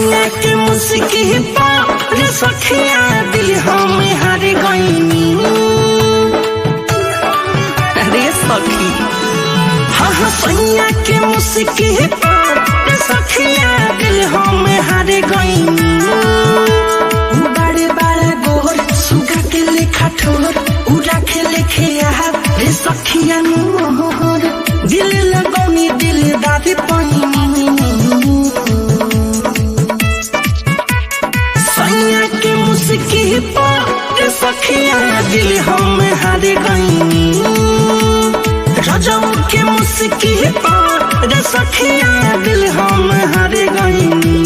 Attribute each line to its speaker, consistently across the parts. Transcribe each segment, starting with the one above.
Speaker 1: सैया के मुस्की पर सखिया दिल हम हार गईनी। अरे सखी हाँ सैया के मुस्की पर सखिया दिल हम हार गईनी। बड़े बड़े गोर सुगा के लेखा ठोर उड़ा के लेखे रे सखिया मोहर दिल लगौनी दिल दादी पानी। सैया के मुस्की पर सखिया दिल हम हार गईनी। रजब के मुस्की पर सखिया दिल हम हार गईनी।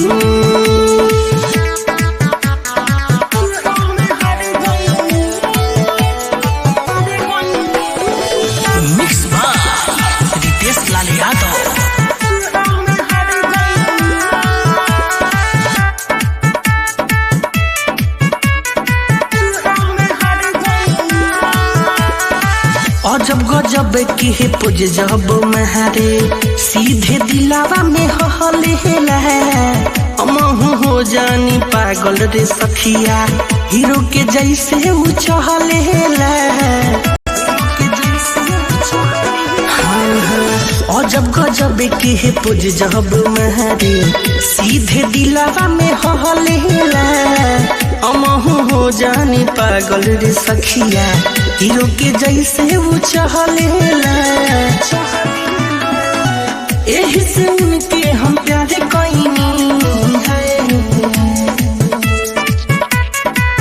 Speaker 1: अजब गजब की पुज जब महरे सीधे दिलावा में हलेला। अमहू हो जानी पागल रे सखिया हीरो के जैसे ऊ चहलेला। अजब गजब की पुज जब महरे सीधे दिलावा में हलेला। अमहू हो जानी पागल रे सखिया हीरो के जैसे वो चहलेला। एही से उनके हम प्यार कईनी।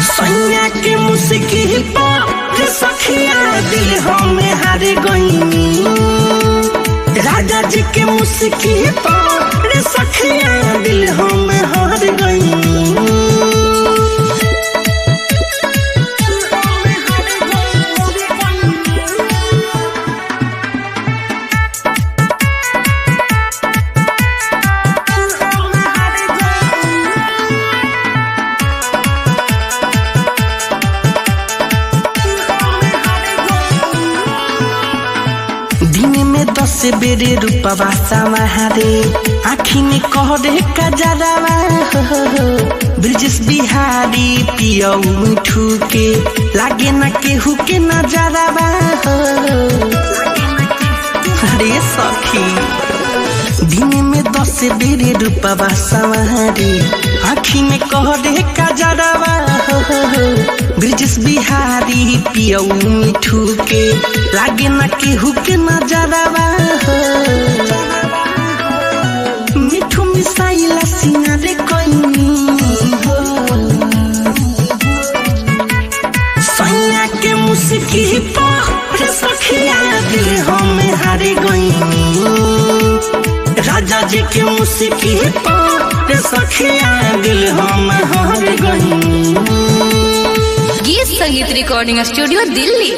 Speaker 1: सैया के मुस्की पर सखिया दिल हम हार गईनी। राजा जी के मुस्की पर सखिया दिल हम हार गईनी। दिन में 10 बेरे रूपवा समारे आँखी में कहरे कजरावा। ब्रिजेश बिहारी पियौ मिठू के लागे न केहू के नजरावा। अरे सखी दिन में 10 बेरे रूपवा समारे आँखी में कहरे कजरावा। ब्रिजेश बिहारी पियौ मिठू के लागे न केहू के नजरावा। मिठू मिसाइला सिंगारे कईनी। सैया के मुस्की पर सखिया दिल हम हार गईनी। राजा जी के मुस्की पर सखिया दिल हम हार गईनी।
Speaker 2: गीत संगीत रिकॉर्डिंग स्टूडियो दिल्ली।